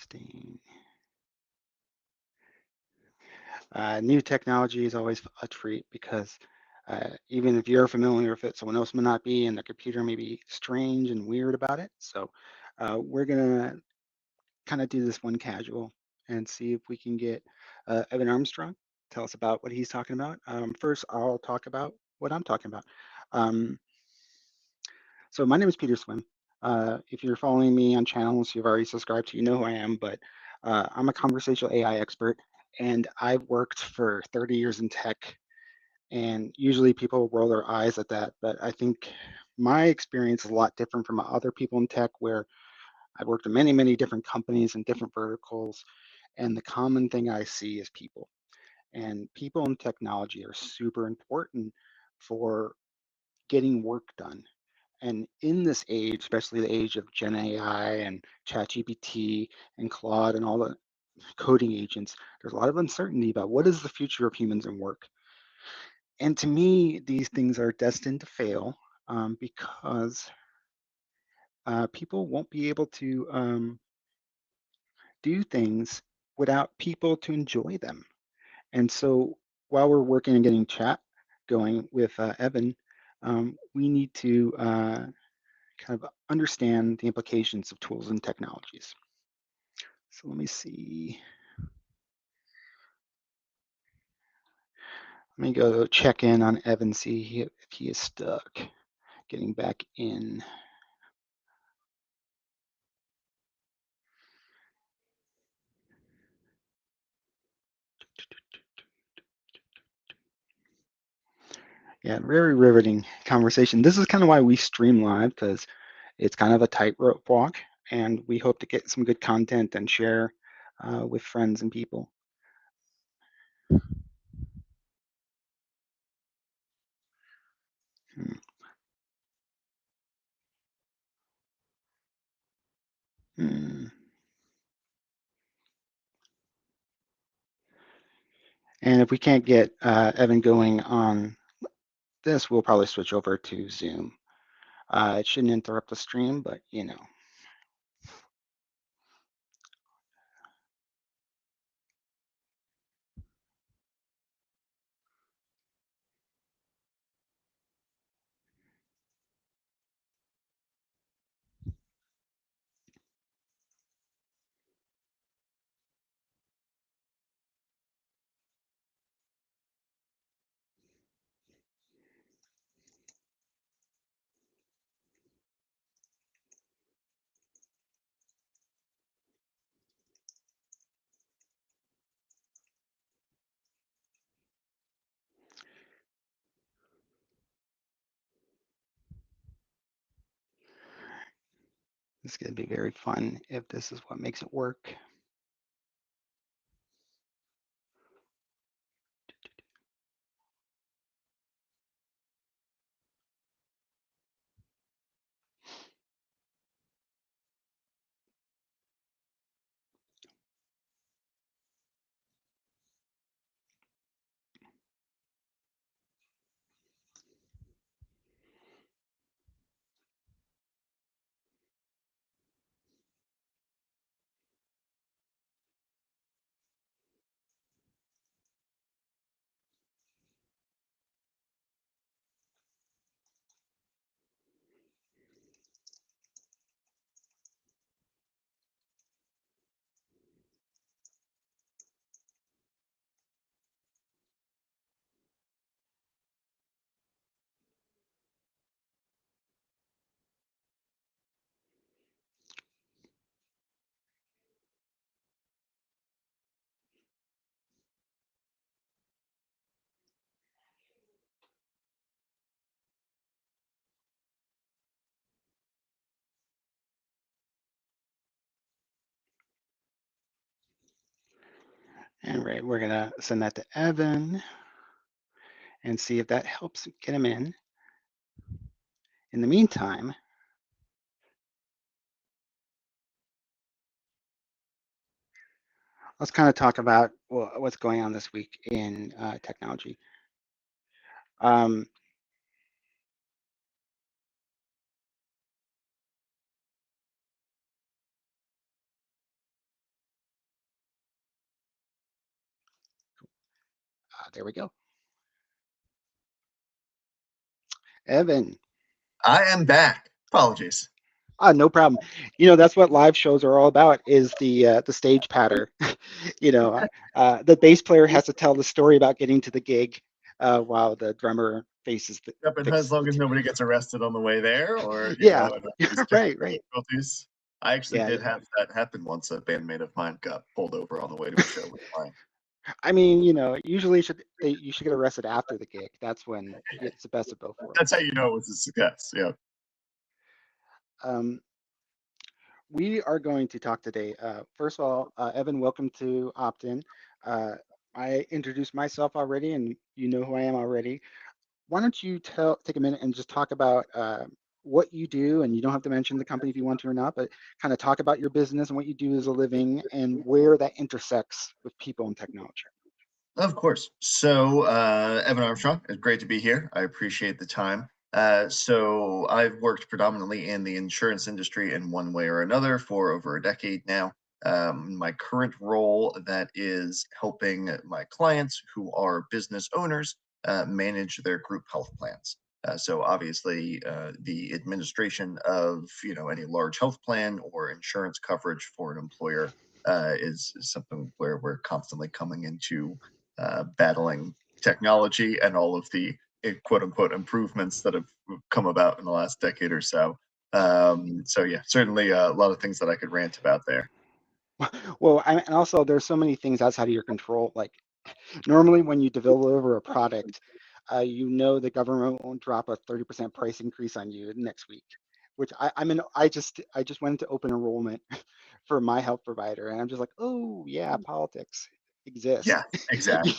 Interesting. New technology is always a treat because even if you're familiar with it, someone else may not be, and the computer may be strange and weird about it. So we're gonna kind of do this one casual and see if we can get Evan Armstrong tell us about what he's talking about. First, I'll talk about what I'm talking about. Um, so my name is Peter Swim. If you're following me on channels you've already subscribed to, you know who I am, but I'm a conversational AI expert, and I've worked for 30 years in tech. And usually people roll their eyes at that, but I think my experience is a lot different from other people in tech, where I've worked in many, many different companies and different verticals. And the common thing I see is people. And people in technology are super important for getting work done. And in this age, especially the age of Gen AI and ChatGPT and Claude and all the coding agents, there's a lot of uncertainty about what is the future of humans and work. And to me, these things are destined to fail because people won't be able to do things without people to enjoy them. And so while we're working and getting chat going with Evan, we need to kind of understand the implications of tools and technologies. So let me see. Let me go check in on Evan, see if he is stuck. Getting back in. Yeah, very riveting conversation. This is kind of why we stream live, because it's kind of a tightrope walk, and we hope to get some good content and share with friends and people. Hmm. Hmm. And if we can't get Evan going on this, we'll probably switch over to Zoom. It shouldn't interrupt the stream, but you know. It's going to be very fun if this is what makes it work. And right, we're going to send that to Evan and see if that helps get him in. In the meantime, let's kind of talk about what's going on this week in technology. Um, There we go. Evan. I am back. Apologies. No problem. That's what live shows are all about is the stage patter. The bass player has to tell the story about getting to the gig while the drummer faces the Yep, and as fixes long the as nobody gets arrested on the way there, or Yeah. and these Right, technical right. difficulties. I actually Yeah. did have that happen once. A bandmate of mine got pulled over on the way to a show with mine. I mean, usually you should get arrested after the gig. That's when it's the best of both That's how worlds. you know it was a success. Yeah. Um, we are going to talk today. First of all, Evan, welcome to Opt-in. Uh, I introduced myself already, and you know who I am already. Why don't you take a minute and just talk about what you do, and you don't have to mention the company if you want to or not, but kind of talk about your business and what you do as a living and where that intersects with people and technology. Of course. So, Evan Armstrong, it's great to be here. I appreciate the time. So, I've worked predominantly in the insurance industry in one way or another for over a decade now. My current role that is helping my clients who are business owners manage their group health plans. So obviously, the administration of any large health plan or insurance coverage for an employer is something where we're constantly coming into battling technology and all of the quote unquote improvements that have come about in the last decade or so. So yeah, certainly a lot of things that I could rant about there. Well, and also there's so many things outside of your control. Like normally when you deliver a product, the government won't drop a 30% price increase on you next week, which I just went to open enrollment for my health provider, and I'm just like, oh yeah, politics exist. Yeah, exactly.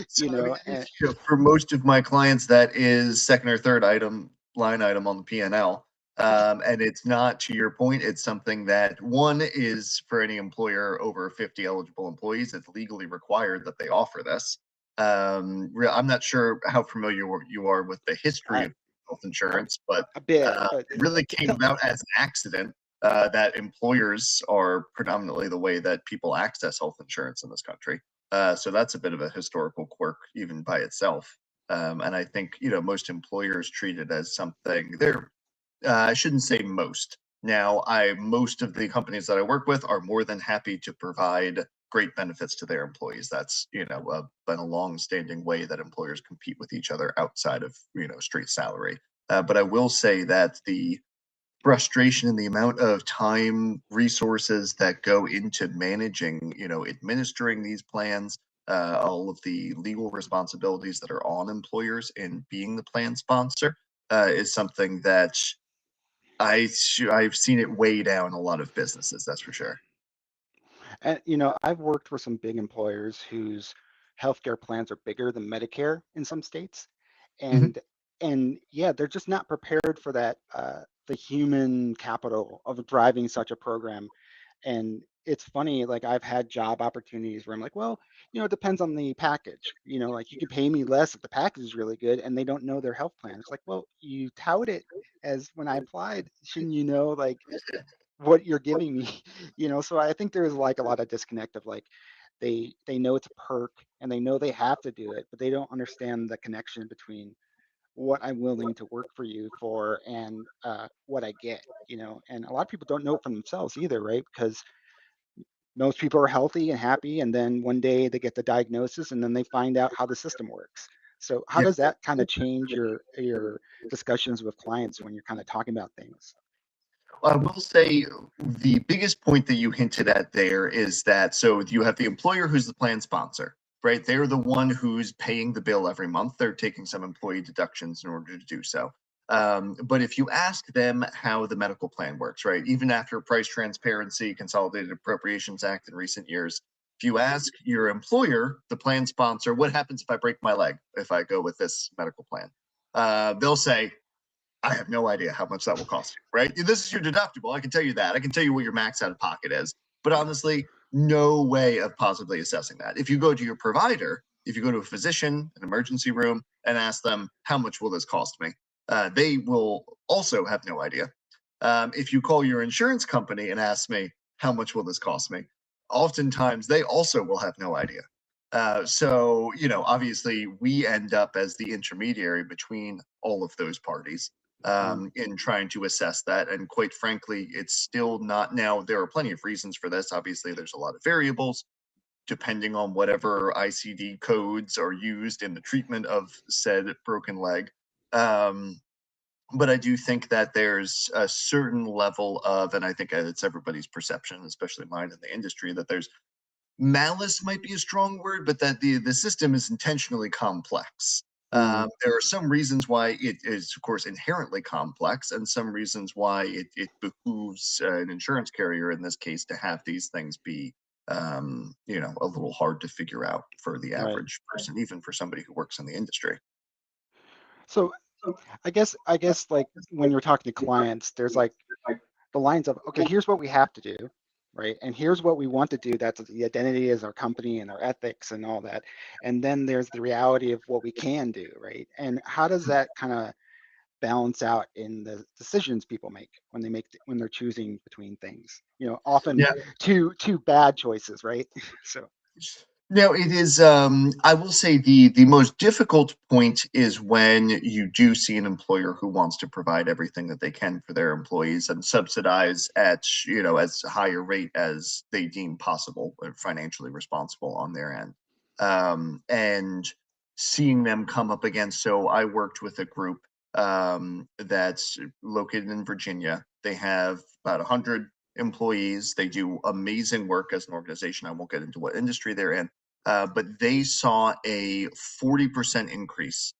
So I mean, And for most of my clients, that is second or third line item on the P&L. And it's not, to your point, it's something that one is for any employer over 50 eligible employees, it's legally required that they offer this. I'm not sure how familiar you are with the history uh, of health a, insurance, but a bit, but it really came tell, about as an accident that employers are predominantly the way that people access health insurance in this country. So that's a bit of a historical quirk even by itself. And I think, most employers treat it as something I shouldn't say most. Now, most of the companies that I work with are more than happy to provide great benefits to their employees. That's, been a long-standing way that employers compete with each other outside of, straight salary. But I will say that the frustration and the amount of time, resources that go into managing, administering these plans, all of the legal responsibilities that are on employers in being the plan sponsor, is something that I've seen it weigh down a lot of businesses. That's for sure. and I've worked for some big employers whose healthcare plans are bigger than Medicare in some states, Mhm. and yeah, they're just not prepared for that the human capital of driving such a program. And it's funny, like I've had job opportunities where I'm like, well, it depends on the package. Like you can pay me less if the package is really good, and they don't know their health plan. It's like, well, you tout it as when I applied, shouldn't you know like what you're giving me? So I think there's like a lot of disconnect of like they know it's a perk and they know they have to do it, but they don't understand the connection between what I'm willing to work for you for and what I get. And a lot of people don't know it for themselves either, right? Because most people are healthy and happy, and then one day they get the diagnosis, and then they find out how the system works. So how Yeah. does that kind of change your discussions with clients when you're kind of talking about things? I will say the biggest point that you hinted at there is that so you have the employer who's the plan sponsor, right? They're the one who's paying the bill every month. They're taking some employee deductions in order to do so. But if you ask them how the medical plan works, right? Even after Price Transparency, Consolidated Appropriations Act in recent years, if you ask your employer, the plan sponsor, what happens if I break my leg if I go with this medical plan? They'll say, I have no idea how much that will cost you, right? This is your deductible. I can tell you that. I can tell you what your max out of pocket is. But honestly, no way of possibly assessing that. If you go to your provider, if you go to a physician, an emergency room, and ask them, how much will this cost me? They will also have no idea. If you call your insurance company and ask me, how much will this cost me? Oftentimes, they also will have no idea. So, obviously we end up as the intermediary between all of those parties in trying to assess that. And quite frankly, it's still not. Now, there are plenty of reasons for this. Obviously, there's a lot of variables depending on whatever ICD codes are used in the treatment of said broken leg. But I do think that there's a certain level of, and I think it's everybody's perception, especially mine in the industry, that there's malice might be a strong word, but that the system is intentionally complex. There are some reasons why it is, of course, inherently complex, and some reasons why it behooves an insurance carrier in this case to have these things be, a little hard to figure out for the Right. average person, even for somebody who works in the industry. So I guess like when you're talking to clients, there's like the lines of, okay, here's what we have to do, right? And here's what we want to do. That's the identity as our company and our ethics and all that. And then there's the reality of what we can do, right? And how does that kind of balance out in the decisions people make when they're choosing between things? Often Yeah. two bad choices, right? So No, it is. I will say the most difficult point is when you do see an employer who wants to provide everything that they can for their employees and subsidize at as higher rate as they deem possible, or financially responsible on their end, and seeing them come up against. So I worked with a group that's located in Virginia. They have about 100 employees. They do amazing work as an organization. I won't get into what industry they're in, but they saw a 40% increase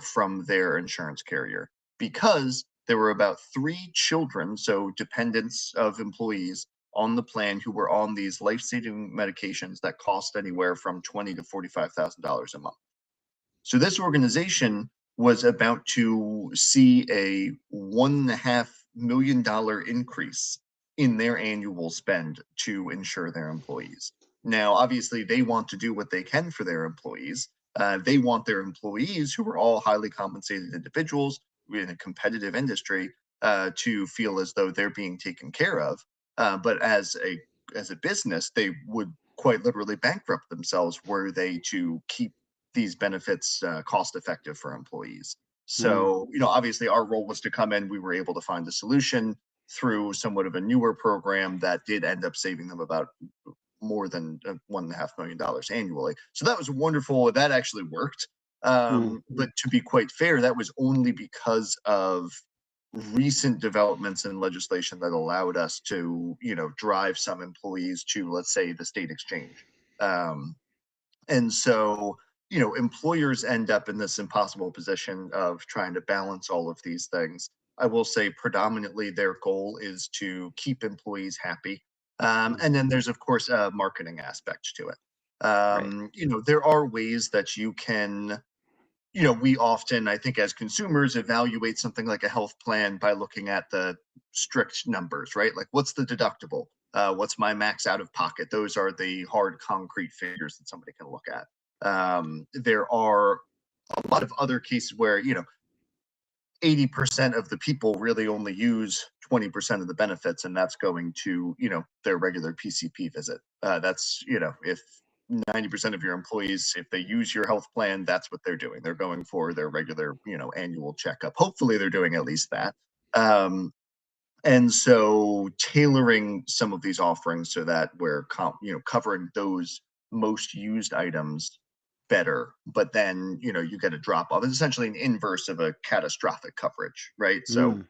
from their insurance carrier because there were about 3 children, so dependents of employees on the plan, who were on these life-saving medications that cost anywhere from $20,000 to $45,000 a month. So this organization was about to see a $1.5 million increase in their annual spend to insure their employees. Now, obviously, they want to do what they can for their employees. They want their employees, who are all highly compensated individuals in a competitive industry, to feel as though they're being taken care of. But as a business, they would quite literally bankrupt themselves were they to keep these benefits cost effective for employees. mm, So, obviously our role was to come in. We were able to find a solution through somewhat of a newer program that did end up saving them about more than $1.5 million annually. So that was wonderful. That actually worked. mm, But to be quite fair, that was only because of recent developments in legislation that allowed us to, drive some employees to, let's say, the state exchange. And so, employers end up in this impossible position of trying to balance all of these things. I will say predominantly their goal is to keep employees happy. mm, And then there's, of course, a marketing aspect to it. right. There are ways that you can, we often, I think, as consumers, evaluate something like a health plan by looking at the strict numbers, right? Like, what's the deductible? What's my max out of pocket? Those are the hard, concrete figures that somebody can look at. There are a lot of other cases where, 80% of the people really only use 20% of the benefits, and that's going to, their regular PCP visit. That's, if 90% of your employees, if they use your health plan, that's what they're doing. They're going for their regular, annual checkup. Hopefully they're doing at least that. And so tailoring some of these offerings so that we're covering those most used items better, but then you get a drop off. It's essentially an inverse of a catastrophic coverage, right? So Mm,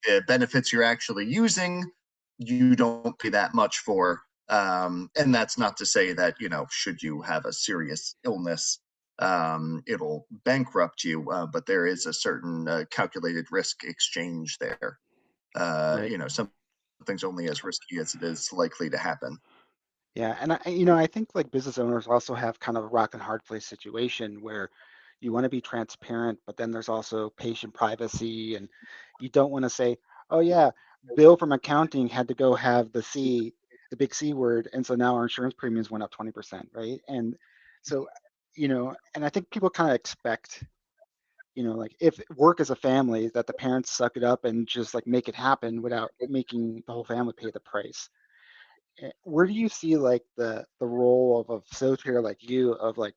the benefits you're actually using, you don't pay that much for. And that's not to say that, should you have a serious illness, it'll bankrupt you, but there is a certain calculated risk exchange there. right. Something's only as risky as it is likely to happen. Yeah, and I think like business owners also have kind of a rock and hard place situation where you want to be transparent, but then there's also patient privacy, and you don't want to say, "Oh yeah, Bill from accounting had to go have the big C word, and so now our insurance premiums went up 20%," right? And so, and I think people kind of expect, like if work is a family, that the parents suck it up and just like make it happen without making the whole family pay the price. Where do you see like the role of a facilitator like you of like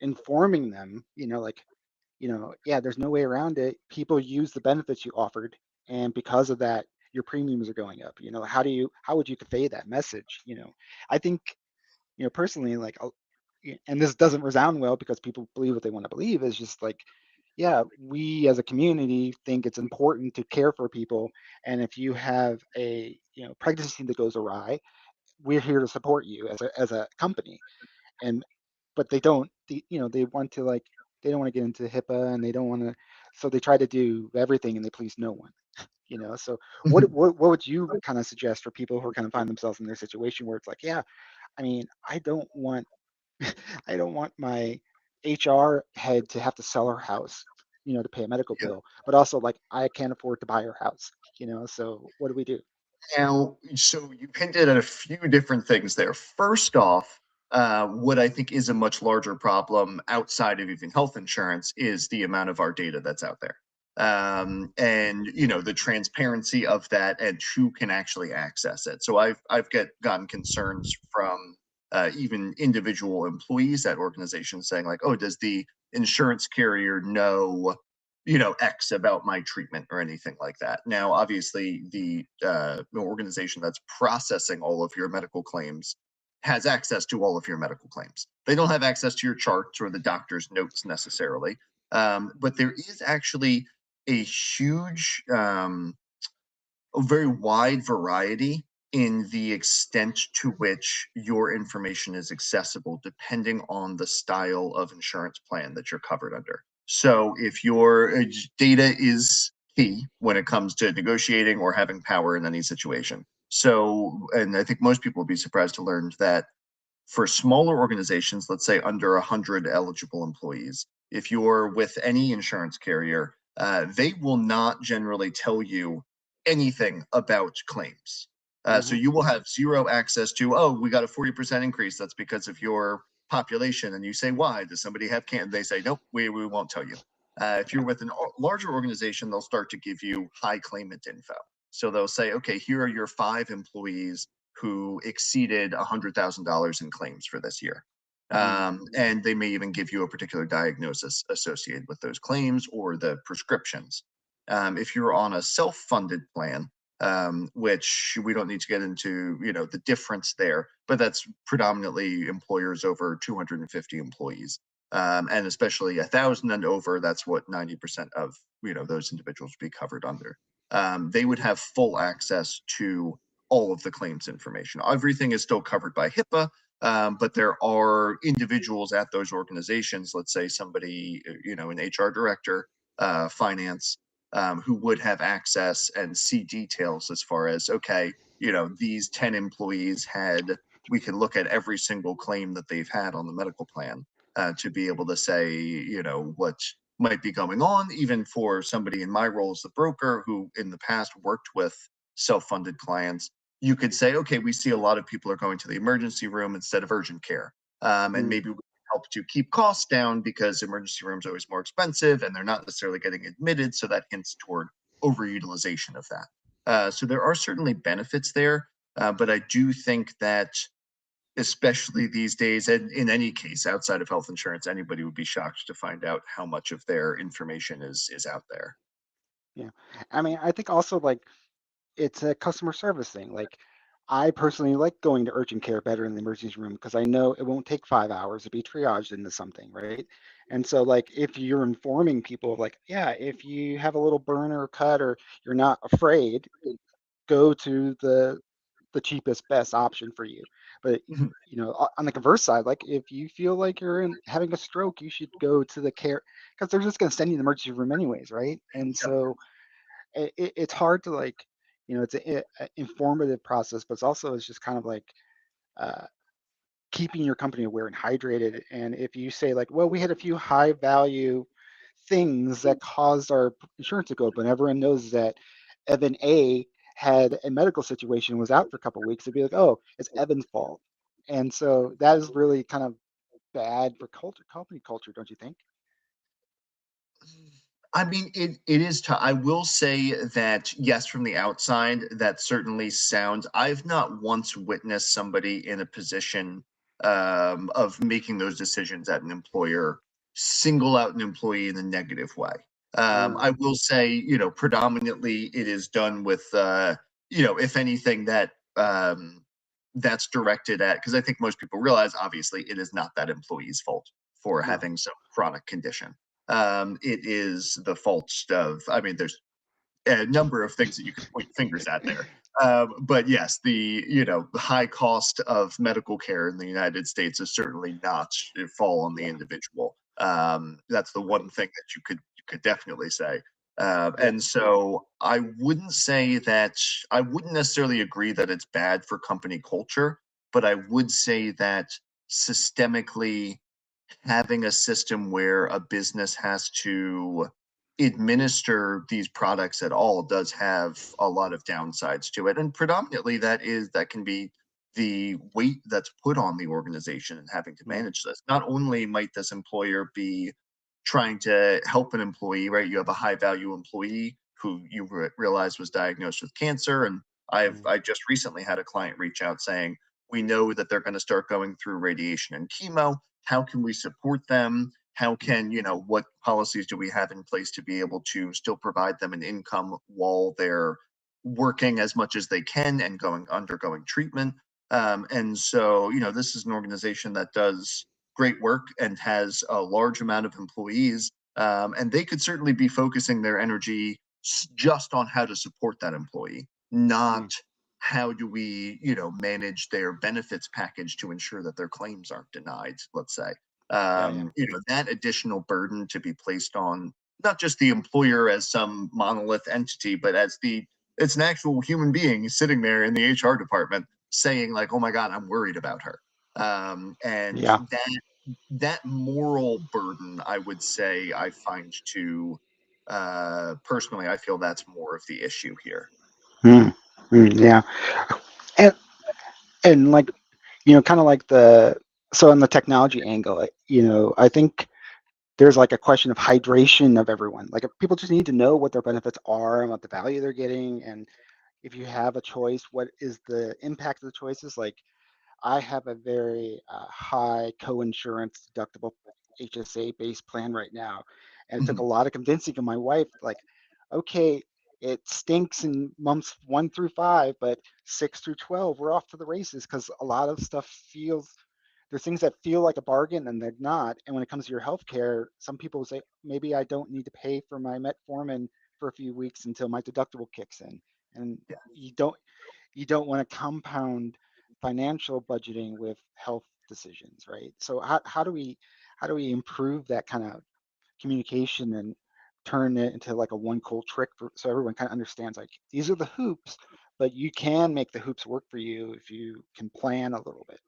informing them, like, yeah, there's no way around it. People use the benefits you offered, and because of that, your premiums are going up. How would you convey that message? I think, personally, like, and this doesn't resound well because people believe what they want to believe, is just like, yeah, we as a community think it's important to care for people, and if you have a pregnancy that goes awry, we're here to support you as a company. And but they don't, they want to, like, they don't want to get into HIPAA, and they don't want to, so they try to do everything and they please no one. So what would you kind of suggest for people who are kind of find themselves in their situation where it's like, yeah, I mean, I don't want I don't want my HR head to have to sell her house, to pay a medical Yeah. bill, but also like I can't afford to buy her house, so what do we do? Now, so you hinted at a few different things there. First off, what I think is a much larger problem outside of even health insurance is the amount of our data that's out there. And the transparency of that and who can actually access it. So I've gotten concerns from even individual employees at organizations saying like, oh, does the insurance carrier know X about my treatment or anything like that. Now, obviously, the organization that's processing all of your medical claims has access to all of your medical claims. They don't have access to your charts or the doctor's notes necessarily, but there is actually a huge, a very wide variety in the extent to which your information is accessible depending on the style of insurance plan that you're covered under. So if your data is key when it comes to negotiating or having power in any situation. So, and I think most people would be surprised to learn that for smaller organizations, let's say under 100 eligible employees, if you're with any insurance carrier, they will not generally tell you anything about claims. So Hmm. you will have zero access to, oh, we got a 40% increase. That's because of your population. And you say, why? Does somebody have cancer? They say, nope, we won't tell you. If you're Yeah. with a larger organization, they'll start to give you high claimant info. So they'll say, okay, here are your 5 employees who exceeded $100,000 in claims for this year. Hmm. And they may even give you a particular diagnosis associated with those claims or the prescriptions. If you're on a self-funded plan, which we don't need to get into, the difference there, but that's predominantly employers over 250 employees. And especially 1,000 and over, that's what 90% of those individuals would be covered under. They would have full access to all of the claims information. Everything is still covered by HIPAA, but there are individuals at those organizations, let's say somebody, an HR director, finance, who would have access and see details as far as, okay, these 10 employees had, we can look at every single claim that they've had on the medical plan to be able to say, what might be going on, even for somebody in my role as the broker who in the past worked with self-funded clients. You could say, okay, we see a lot of people are going to the emergency room instead of urgent care. And maybe we can help to keep costs down because emergency rooms are always more expensive and they're not necessarily getting admitted. So that hints toward overutilization of that. So there are certainly benefits there. But I do think that, especially these days, and in any case outside of health insurance, anybody would be shocked to find out how much of their information is out there. Yeah. I mean, I think also like it's a customer service thing. Like, I personally like going to urgent care better in the emergency room because I know it won't take 5 hours to be triaged into something, right? And so, like, if you're informing people, like, yeah, if you have a little burn or cut or you're not afraid, go to the cheapest, best option for you. But on the converse side, like, if you feel like you're having a stroke, you should go to the care, because they're just going to send you to the emergency room anyways, right? And so it's hard to, like, it's a informative process, but it's just kind of like uh, keeping your company aware and hydrated. And if you say like, well, we had a few high value things that caused our insurance to go up, and everyone knows that Evan A had a medical situation, was out for a couple of weeks, it'd be like, oh, it's Evan's fault. And so that is really kind of bad for culture, company culture, don't you think? I mean, it is tough. I will say that yes, from the outside, that certainly sounds. I've not once witnessed somebody in a position of making those decisions at an employer single out an employee in a negative way. I will say, predominantly it is done with, if anything, that that's directed at, because I think most people realize, obviously, it is not that employee's fault for No. having some chronic condition. It is the fault of, I mean, there's a number of things that you can point fingers at there. But yes, the high cost of medical care in the United States is certainly not fall on the Yeah. individual. That's the one Right. thing that you could definitely say. Yeah. And so I wouldn't say that I wouldn't necessarily agree that it's bad for company culture, but I would say that systemically having a system where a business has to administer these products at all does have a lot of downsides to it. And predominantly that can be the weight that's put on the organization and having to Mm. manage this. Not only might this employer be trying to help an employee, right? You have a high value employee who you realize was diagnosed with cancer. And Mm. I just recently had a client reach out saying, we know that they're going to start going through radiation and chemo. How can we support them? How Mm. can, what policies do we have in place to be able to still provide them an income while they're working as much as they can and undergoing treatment? And so, this is an organization that does great work and has a large amount of employees. And they could certainly be focusing their energy just on how to support that employee, Mm. not how do we, manage their benefits package to ensure that their claims aren't denied, let's say. Yeah. Yeah. That additional burden to be placed on not just the employer as some monolith entity, but as it's an actual human being sitting there in the HR department saying like, "Oh my God, I'm worried about her," and Yeah. that moral burden, I would say, I find to personally, I feel that's more of the issue here. Mm. Mm. Yeah. And like, kind of like so on the technology angle, I think there's like a question of hydration of everyone. Like, if people just need to know what their benefits are and what the value they're getting, and if you have a choice, what is the impact of the choices? Like, I have a very high co-insurance deductible HSA based plan right now, and it took a Mhm. lot of convincing of my wife. Like, okay, it stinks in months 1 through 5, but 6 through 12, we're off to the races, because a lot of stuff feels there's things that feel like a bargain and they're not. And when it comes to your healthcare, some people say maybe I don't need to pay for my metformin for a few weeks until my deductible kicks in, and Yeah. you don't want to compound financial budgeting with health decisions, right? So how do we improve that kind of communication and turn it into like a one cool trick so everyone kind of understands, like, these are the hoops, but you can make the hoops work for you if you can plan a little bit.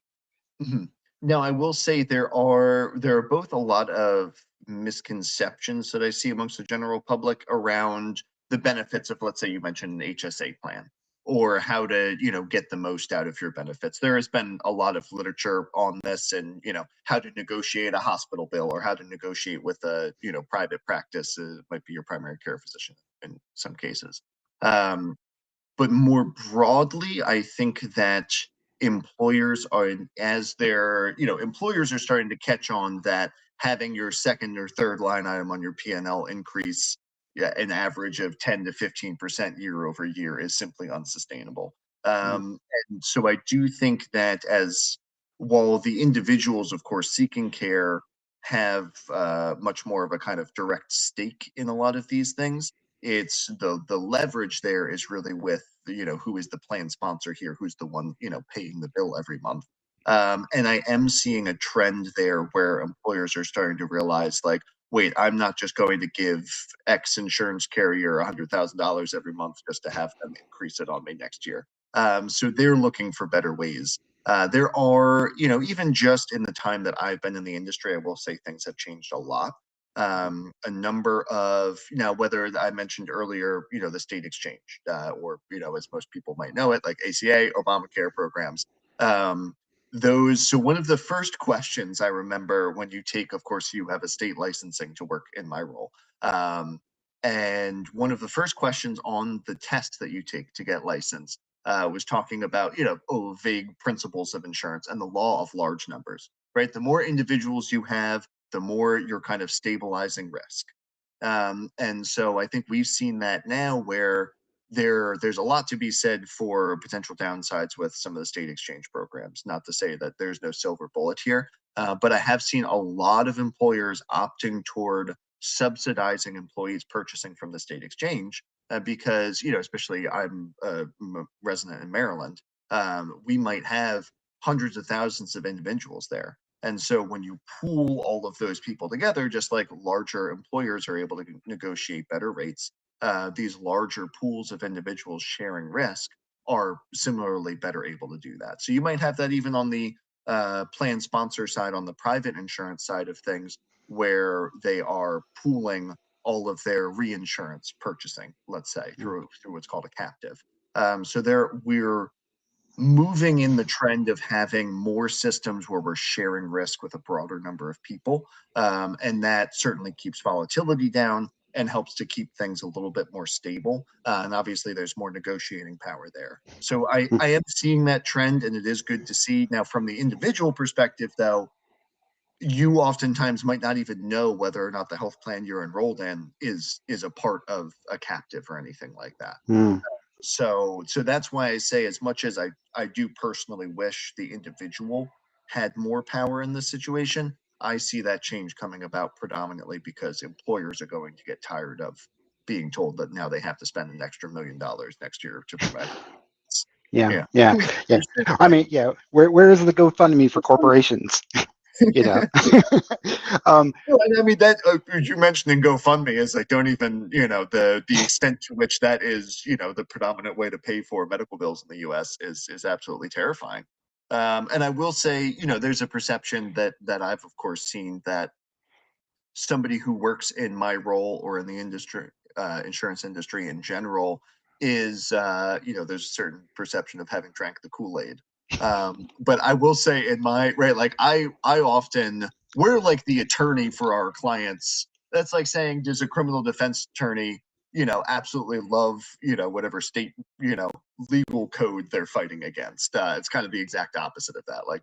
Mhm. Now, I will say there are both a lot of misconceptions that I see amongst the general public around the benefits of, let's say you mentioned an HSA plan or how to, get the most out of your benefits. There has been a lot of literature on this and, how to negotiate a hospital bill or how to negotiate with a, private practice, might be your primary care physician in some cases. Um, but more broadly, I think that employers are as they're, employers are starting to catch on that having your second or third line item on your P&L increase, yeah, an average of 10 to 15% year over year is simply unsustainable. Mm. And so I do think that as while the individuals, of course, seeking care have much more of a kind of direct stake in a lot of these things, it's the leverage there is really with who is the plan sponsor here, who's the one paying the bill every month. And I am seeing a trend there where employers are starting to realize like, wait, I'm not just going to give X insurance carrier $100,000 every month just to have them increase it on me next year. So they're looking for better ways. There are, even just in the time that I've been in the industry, I will say things have changed a lot. Mm. A number of now whether I mentioned earlier, the state exchange, or as most people might know it, like ACA, Obamacare programs. Um, those. So one of the first questions I remember when you take, of course, you have a state licensing to work in my role. And one of the first questions on the test that you take to get licensed was talking about, vague principles of insurance and the law of large numbers, right? The more individuals you have, the more you're kind of stabilizing risk. And so I think we've seen that now where there's a lot to be said for potential downsides with some of the state exchange programs. Not to say that there's no silver bullet here, but I have seen a lot of employers opting toward subsidizing employees purchasing from the state exchange because, especially I'm a resident in Maryland, we might have hundreds of thousands of individuals there. And so when you pool all of those people together, just like larger employers are able to negotiate better rates, these larger pools of individuals sharing risk are similarly better able to do that. So you might have that even on the plan sponsor side, on the private insurance side of things, where they are pooling all of their reinsurance purchasing, let's say, through what's called a captive. So we're moving in the trend of having more systems where we're sharing risk with a broader number of people. And that certainly keeps volatility down and helps to keep things a little bit more stable. And obviously there's more negotiating power there. So I am seeing that trend, and it is good to see. Now, from the individual perspective, though, you oftentimes might not even know whether or not the health plan you're enrolled in is a part of a captive or anything like that. So that's why I say, as much as I do personally wish the individual had more power in this situation, I see that change coming about predominantly because employers are going to get tired of being told that now they have to spend an extra $1 million next year to provide. Yeah. I mean, where is the GoFundMe for corporations? Well, I mean, that you mentioning GoFundMe is like, don't even, the extent to which that is, the predominant way to pay for medical bills in the U.S. is absolutely terrifying. And I will say, there's a perception that I've of course seen that somebody who works in my role or in the industry, insurance industry in general, is there's a certain perception of having drank the Kool-Aid. But I will say, in my like I often, we're like the attorney for our clients. That's like saying, does a criminal defense attorney absolutely love whatever state legal code they're fighting against? It's kind of the exact opposite of that. Like,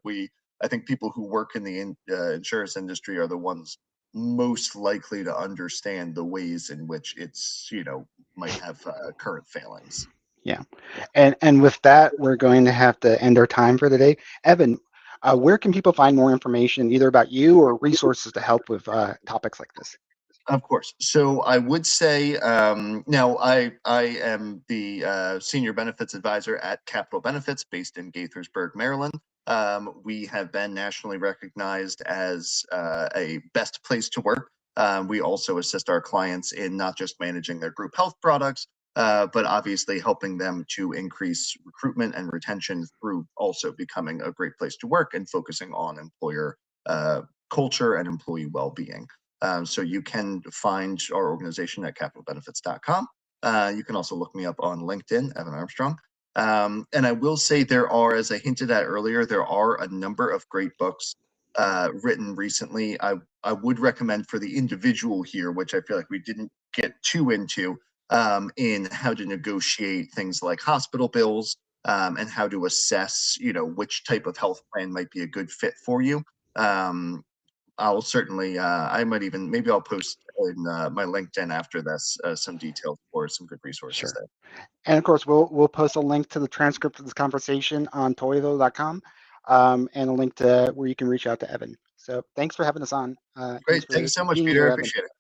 I think people who work in the insurance industry are the ones most likely to understand the ways in which it's might have current failings. Yeah, and with that, we're going to have to end our time for today. Evan, where can people find more information, either about you or resources to help with topics like this? Of course. So I would say, now I am the senior benefits advisor at Capital Benefits, based in Gaithersburg, Maryland. We have been nationally recognized as a best place to work. We also assist our clients in not just managing their group health products, but obviously helping them to increase recruitment and retention through also becoming a great place to work and focusing on employer culture and employee well-being. So you can find our organization at capitalbenefits.com. You can also look me up on LinkedIn, Evan Armstrong. And I will say, there are, as I hinted at earlier, there are a number of great books written recently. I would recommend for the individual here, which I feel like we didn't get too into, in how to negotiate things like hospital bills, and how to assess, which type of health plan might be a good fit for you. I'll certainly, maybe I'll post in my LinkedIn after this some details for some good resources there. And of course, we'll post a link to the transcript of this conversation on toivo.com, and a link to where you can reach out to Evan. So thanks for having us on. Great. Thanks so much, Peter. I appreciate it.